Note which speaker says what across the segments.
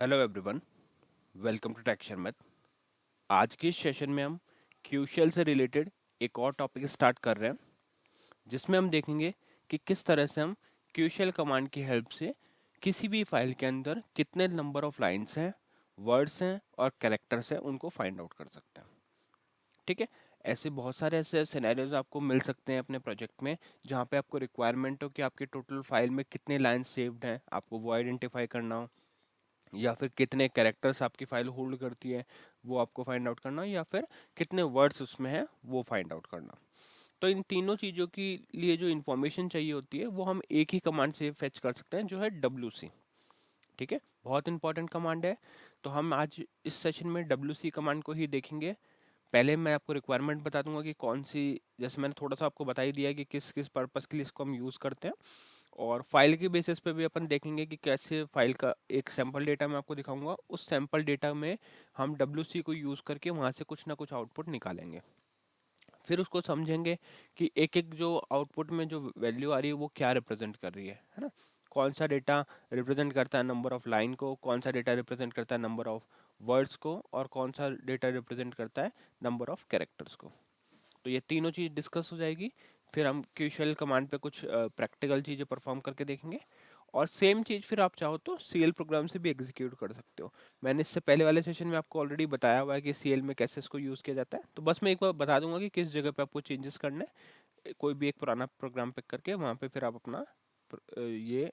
Speaker 1: Hello everyone, welcome to texture math. आज के इस सेशन में हम क्यूशल से रिलेटेड एक और टॉपिक स्टार्ट कर रहे हैं, जिसमें हम देखेंगे कि किस तरह से हम क्यूशल कमांड की हेल्प से किसी भी फाइल के अंदर कितने नंबर ऑफ लाइंस हैं, वर्ड्स हैं और कैरेक्टर्स हैं, उनको फाइंड आउट कर सकते हैं। ठीक है। ऐसे बहुत सारे ऐसे सिनेरियोज आपको मिल सकते हैं अपने प्रोजेक्ट में, जहाँ पे आपको रिक्वायरमेंट हो कि आपके टोटल फाइल में कितने लाइंस सेव्ड हैं, आपको वो आइडेंटिफाई करना हो, या फिर कितने कैरेक्टर्स आपकी फाइल होल्ड करती है वो आपको फाइंड आउट करना, या फिर कितने वर्ड्स उसमें हैं वो फाइंड आउट करना। तो इन तीनों चीज़ों के लिए जो इन्फॉर्मेशन चाहिए होती है वो हम एक ही कमांड से फेच कर सकते हैं, जो है WC। ठीक है, बहुत इंपॉर्टेंट कमांड है। तो हम आज इस सेशन में WC कमांड को ही देखेंगे। पहले मैं आपको रिक्वायरमेंट बता दूंगा कि कौन सी, जैसे मैंने थोड़ा सा आपको बता ही दिया है कि किस किस पर्पस के लिए इसको हम यूज़ करते हैं, और फाइल के बेसिस पे भी अपन देखेंगे कि कैसे फाइल का एक सैंपल डेटा मैं आपको दिखाऊंगा, उस सैंपल डेटा में हम WC को यूज़ करके वहाँ से कुछ ना कुछ आउटपुट निकालेंगे। फिर उसको समझेंगे कि एक एक जो आउटपुट में जो वैल्यू आ रही है वो क्या रिप्रेजेंट कर रही है ना। कौन सा डेटा रिप्रेजेंट करता है नंबर ऑफ लाइन को, कौन सा डेटा रिप्रेजेंट करता है नंबर ऑफ वर्ड्स को, और कौन सा डेटा रिप्रेजेंट करता है नंबर ऑफ कैरेक्टर्स को। तो ये तीनों चीज़ डिस्कस हो जाएगी। फिर हम क्यूशल कमांड पे कुछ प्रैक्टिकल चीज़ें परफॉर्म करके देखेंगे, और सेम चीज़ फिर आप चाहो तो CL प्रोग्राम से भी एग्जीक्यूट कर सकते हो। मैंने इससे पहले वाले सेशन में आपको ऑलरेडी बताया हुआ है कि CL में कैसे इसको यूज़ किया जाता है, तो बस मैं एक बार बता दूंगा कि किस जगह पे आपको चेंजेस करने हैं। कोई भी एक पुराना प्रोग्राम पिक करके वहाँ पे फिर आप अपना ये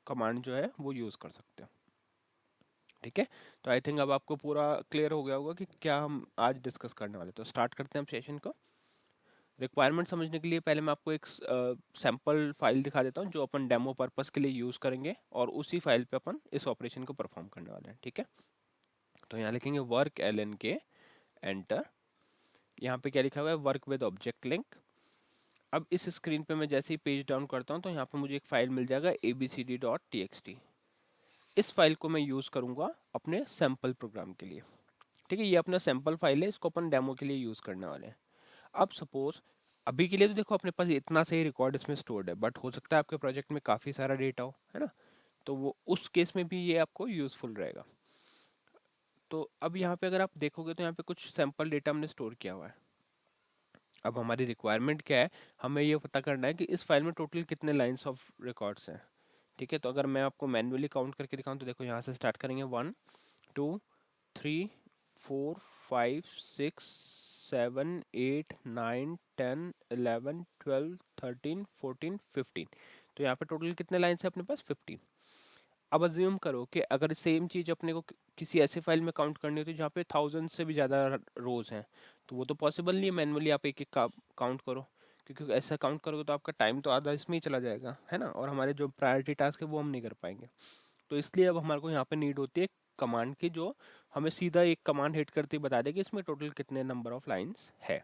Speaker 1: कमांड जो है वो यूज़ कर सकते हो। ठीक है। तो आई थिंक अब आपको पूरा क्लियर हो गया होगा कि क्या हम आज डिस्कस करने वाले। तो स्टार्ट करते हैं हम सेशन को। रिक्वायरमेंट समझने के लिए पहले मैं आपको एक सैम्पल फाइल दिखा देता हूँ, जो अपन डेमो पर्पस के लिए यूज़ करेंगे, और उसी फाइल पे अपन इस ऑपरेशन को परफॉर्म करने वाले हैं। ठीक है। तो यहाँ लिखेंगे वर्क LNK, एंटर। यहाँ पे क्या लिखा हुआ है, वर्क विद ऑब्जेक्ट लिंक। अब इस स्क्रीन पे मैं जैसे ही पेज डाउन करता हूँ तो यहाँ पे मुझे एक फाइल मिल जाएगा abcd.txt। इस फाइल को मैं यूज़ करूँगा अपने सैम्पल प्रोग्राम के लिए। ठीक है, ये अपना सैम्पल फाइल है, इसको अपन डेमो के लिए यूज़ करने वाले हैं। अब सपोज अभी के लिए तो देखो अपने पास इतना सही रिकॉर्ड इसमें स्टोर्ड है, बट हो सकता है आपके प्रोजेक्ट में काफ़ी सारा डेटा हो, है ना। तो वो उस केस में भी ये आपको यूज़फुल रहेगा। तो अब यहाँ पे अगर आप देखोगे तो यहाँ पे कुछ सैंपल डेटा हमने स्टोर किया हुआ है। अब हमारी रिक्वायरमेंट क्या है, हमें ये पता करना है कि इस फाइल में टोटल कितने लाइन्स ऑफ रिकॉर्ड्स हैं। ठीक है, तो अगर मैं आपको मैन्युअली काउंट करके दिखाऊं तो देखो यहाँ से स्टार्ट करेंगे 1 2 3 4 5 6 7 8 9 10 11 12 13 14 15। तो यहाँ पे टोटल कितने लाइन्स है अपने पास, 15। अब अज्यूम करो कि अगर सेम चीज अपने को किसी ऐसे फाइल में काउंट करनी होती है जहाँ पे 1000 से भी ज़्यादा रोज हैं, तो वो तो पॉसिबल नहीं है मैनुअली आप एक एक काउंट करो, क्योंकि ऐसा काउंट करोगे तो आपका टाइम तो आधा इसमें ही चला जाएगा, है ना, और हमारे जो प्रायोरिटी टास्क है वो हम नहीं कर पाएंगे। तो इसलिए अब हमारे को यहाँ पे नीड होती है कमांड की, जो हमें सीधा एक कमांड हिट करते ही बता दे कि इसमें टोटल कितने नंबर ऑफ लाइन्स है।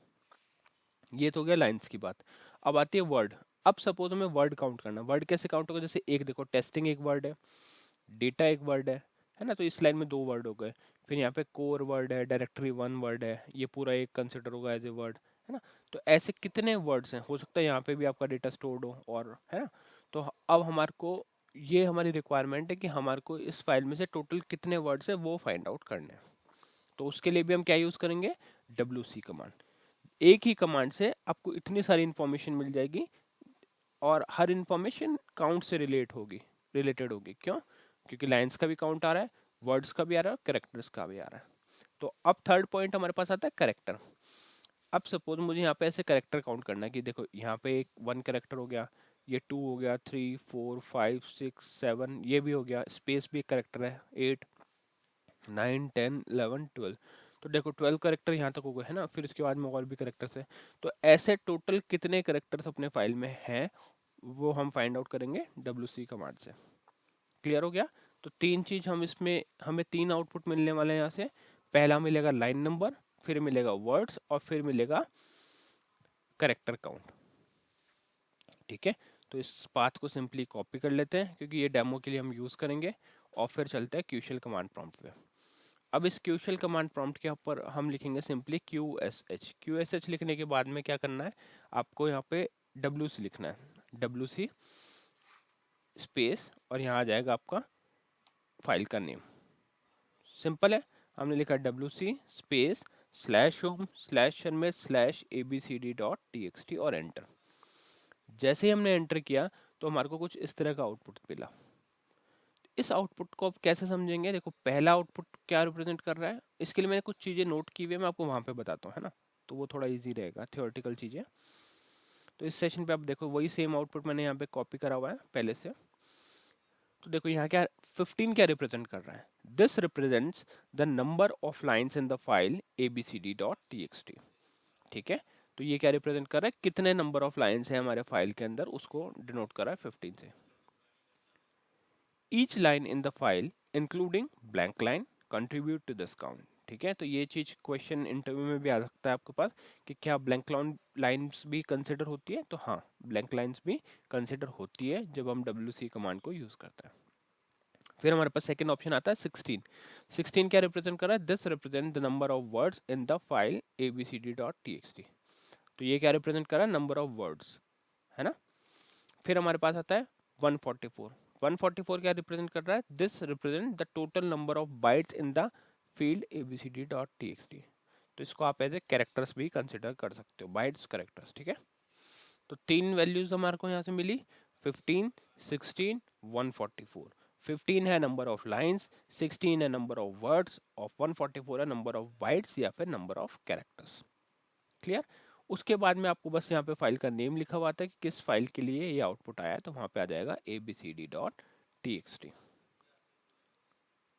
Speaker 1: ये तो हो गया लाइन्स की बात। अब आती है वर्ड। अब सपोज हमें वर्ड काउंट करना, वर्ड कैसे काउंट होगा, जैसे एक देखो टेस्टिंग एक वर्ड है, डेटा एक वर्ड है ना, तो इस लाइन में दो वर्ड हो गए। फिर यहाँ पे कोर वर्ड है, डायरेक्टरी 1 वर्ड है, ये पूरा एक कंसिडर होगा एज ए वर्ड, है ना। तो ऐसे कितने वर्ड्स हैं, हो सकता है यहाँ पे भी आपका डेटा स्टोर्ड हो, और है ना। तो अब हमारे को ये हमारी रिक्वायरमेंट है कि हमारे को इस फाइल में से टोटल कितने वर्ड्स है वो फाइंड आउट करने हैं। तो उसके लिए भी हम क्या यूज करेंगे, WC कमांड। एक ही कमांड से आपको इतनी सारी इंफॉर्मेशन मिल जाएगी, और हर इंफॉर्मेशन काउंट से रिलेटेड होगी। क्यों, क्योंकि लाइंस का भी काउंट आ रहा है, वर्ड्स का भी आ रहा है, कैरेक्टर्स का भी आ रहा है। तो अब थर्ड पॉइंट हमारे पास आता है कैरेक्टर। अब सपोज मुझे यहाँ पे ऐसे कैरेक्टर काउंट करना है कि देखो यहाँ पे एक 1 कैरेक्टर हो गया, ये 2 हो गया, 3 4 5 6 7, ये भी हो गया, स्पेस भी एक कैरेक्टर है, 8 9 10 11 12। तो देखो 12 करेक्टर यहाँ तक हो गए, है ना। फिर उसके बाद में और भी करेक्टर्स है। तो ऐसे टोटल कितने करेक्टर्स अपने फाइल में हैं वो हम फाइंड आउट करेंगे WC कमांड से। क्लियर हो गया। तो तीन चीज हम इसमें, हमें तीन आउटपुट मिलने वाले हैं यहाँ से। पहला मिलेगा लाइन नंबर, फिर मिलेगा वर्ड्स, और फिर मिलेगा करेक्टर काउंट। ठीक है। तो इस पाथ को सिंपली कॉपी कर लेते हैं क्योंकि ये डेमो के लिए हम यूज करेंगे, और फिर चलते हैं क्यूशल कमांड प्रॉम्प्ट पे। अब इस क्यूशल कमांड प्रॉम्प्ट के ऊपर हम लिखेंगे सिंपली QSH लिखने के बाद में क्या करना है, आपको यहाँ पे WC लिखना है, WC स्पेस, और यहाँ आ जाएगा आपका फाइल का नेम। सिंपल है, हमने लिखा wc space slash home slash Sharmit slash abcd.txt और एंटर। जैसे ही हमने एंटर किया तो हमारे को कुछ इस तरह का आउटपुट मिला। इस आउटपुट को आप कैसे समझेंगे, देखो पहला आउटपुट क्या रिप्रेजेंट कर रहा है, इसके लिए मैंने कुछ चीजें नोट की हुई है, मैं आपको वहां पे बताता हूँ, है ना, तो वो थोड़ा इजी रहेगा, थियोरेटिकल चीजें। तो इस सेशन पे आप देखो वही सेम आउटपुट मैंने यहाँ पे कॉपी करा हुआ है पहले से। तो देखो यहाँ क्या 15 क्या रिप्रेजेंट कर रहा है, this represents the number of lines in the file abcd.txt। ठीक है, तो ये क्या रिप्रेजेंट कर रहा है, कितने नंबर ऑफ लाइंस है हमारे फाइल के अंदर, उसको डिनोट कर रहा है 15 से। Each line in the file including blank line contribute to this count. ठीक है, तो ये चीज क्वेश्चन इंटरव्यू में भी आ सकता है आपके पास कि क्या ब्लैंक लाइंस भी कंसिडर होती है, तो हाँ ब्लैंक लाइंस भी कंसिडर होती है जब हम wc कमांड को यूज करते हैं। फिर हमारे पास सेकंड ऑप्शन आता है 16। 16 क्या रिप्रेजेंट कर रहा है, this represent the number of words in the file abcd.txt। तो ये क्या रिप्रेजेंट कर रहा है, नंबर ऑफ वर्ड्स, है ना। फिर हमारे पास आता है 144। 144 क्या रिप्रेजेंट कर रहा है, this represent the total number of bytes in the field abcd.txt। तो इसको आप एज ए कैरेक्टर्स भी कंसिडर कर सकते हो, बाइट्स कैरेक्टर्स। ठीक है, तो तीन वैल्यूज हमारे को यहाँ से मिली, 15, 16, 144। 15 है नंबर ऑफ लाइंस, 16 है नंबर ऑफ वर्ड्स और 144 है नंबर ऑफ बाइट्स या फिर नंबर ऑफ कैरेक्टर्स। क्लियर। उसके बाद में आपको बस यहाँ पे फाइल का नेम लिखा हुआ आता है कि किस फाइल के लिए ये आउटपुट आया है, तो वहां पे आ जाएगा abcd.txt।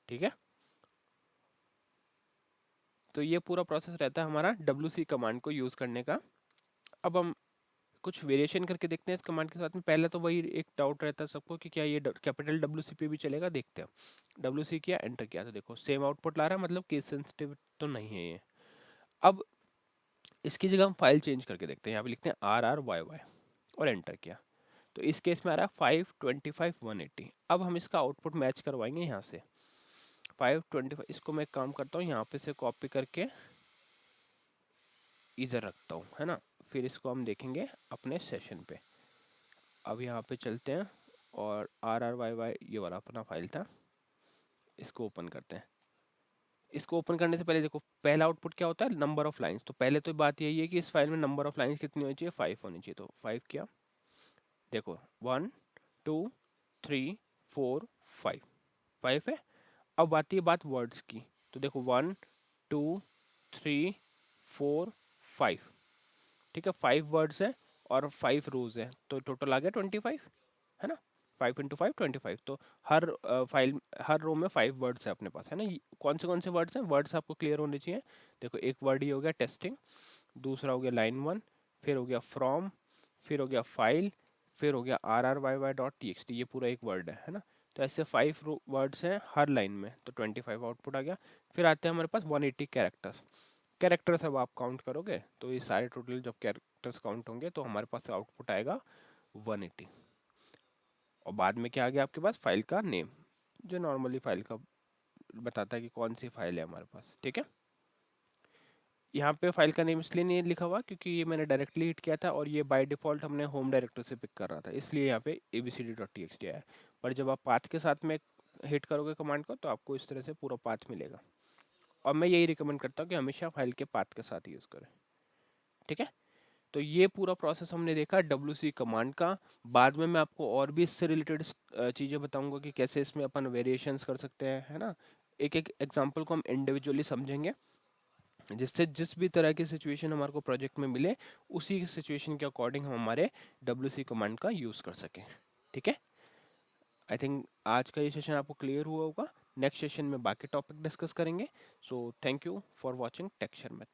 Speaker 1: ठीक है, तो ये पूरा प्रोसेस रहता है हमारा wc कमांड को यूज करने का। अब हम कुछ वेरिएशन करके देखते हैं इस कमांड के साथ में। पहले तो वही एक डाउट रहता है सबको कि क्या ये कैपिटल WC पे भी चलेगा, देखते हैं। WC किया, एंटर किया, तो देखो सेम आउटपुट ला रहा है, मतलब केस सेंसिटिव तो नहीं है ये। अब इसकी जगह हम फाइल चेंज करके देखते हैं, यहाँ पे लिखते हैं RRYY और एंटर किया, तो इस केस में आ रहा है 525 180। अब हम इसका आउटपुट मैच करवाएंगे यहाँ से 525। इसको मैं एक काम करता हूँ, यहाँ पे से कॉपी करके इधर रखता हूँ, है ना, फिर इसको हम देखेंगे अपने सेशन पे। अब यहाँ पे चलते हैं और RRYY ये वाला अपना फाइल था, इसको ओपन करते हैं। इसको ओपन करने से पहले देखो पहला आउटपुट क्या होता है, नंबर ऑफ लाइंस। तो पहले तो बात यही है कि इस फाइल में नंबर ऑफ लाइंस कितनी होनी चाहिए, 5 होनी चाहिए। तो 5 किया, देखो 1 2 3 4 5, 5 है। अब आती है बात वर्ड्स की, तो देखो 1 2 3 4 5। ठीक है, 5 वर्ड्स है और 5 रोज है, तो टोटल आ गया 25, है ना। 5 इंटू 5 25। तो हर फाइल हर रो में 5 वर्ड्स है अपने पास, है ना। कौन से वर्ड्स हैं, वर्ड्स आपको क्लियर होने चाहिए। देखो एक वर्ड ही हो गया टेस्टिंग, दूसरा हो गया लाइन 1, फिर हो गया फ्रॉम, फिर हो गया फाइल, फिर हो गया RRYY.txt, ये पूरा एक वर्ड है ना। तो ऐसे 5 वर्ड्स हैं हर लाइन में, तो 25 आउटपुट आ गया। फिर आते हैं हमारे पास 180 कैरेक्टर्स। कैरेक्टर्स अब आप काउंट करोगे तो ये सारे टोटल जब कैरेक्टर्स काउंट होंगे तो हमारे पास आउटपुट आएगा 180। और बाद में क्या आ गया आपके पास, फाइल का नेम, जो नॉर्मली फाइल का बताता है कि कौन सी फाइल है हमारे पास। ठीक है, यहाँ पे फाइल का नेम इसलिए नहीं लिखा हुआ क्योंकि ये मैंने डायरेक्टली हिट किया था और ये बाय डिफॉल्ट हमने होम डायरेक्टरी से पिक कर रहा था, इसलिए यहाँ पे abcd.txt आया है। पर जब आप पाथ के साथ में हिट करोगे कमांड को तो आपको इस तरह से पूरा पाथ मिलेगा। और मैं यही रिकमेंड करता हूँ कि हमेशा फाइल के पाथ के साथ यूज करें। ठीक है, तो ये पूरा प्रोसेस हमने देखा wc कमांड का। बाद में मैं आपको और भी इससे रिलेटेड चीजें बताऊंगा कि कैसे इसमें अपन वेरिएशंस कर सकते हैं, है ना। एक एक एग्जांपल को हम इंडिविजुअली समझेंगे, जिससे जिस भी तरह की सिचुएशन हमारे को प्रोजेक्ट में मिले उसी सिचुएशन के अकॉर्डिंग हम हमारे wc कमांड का यूज कर सकें। ठीक है, आई थिंक आज का ये सेशन आपको क्लियर हुआ होगा। नेक्स्ट सेशन में बाकी टॉपिक डिस्कस करेंगे। So thank you for watching tech Sharmit.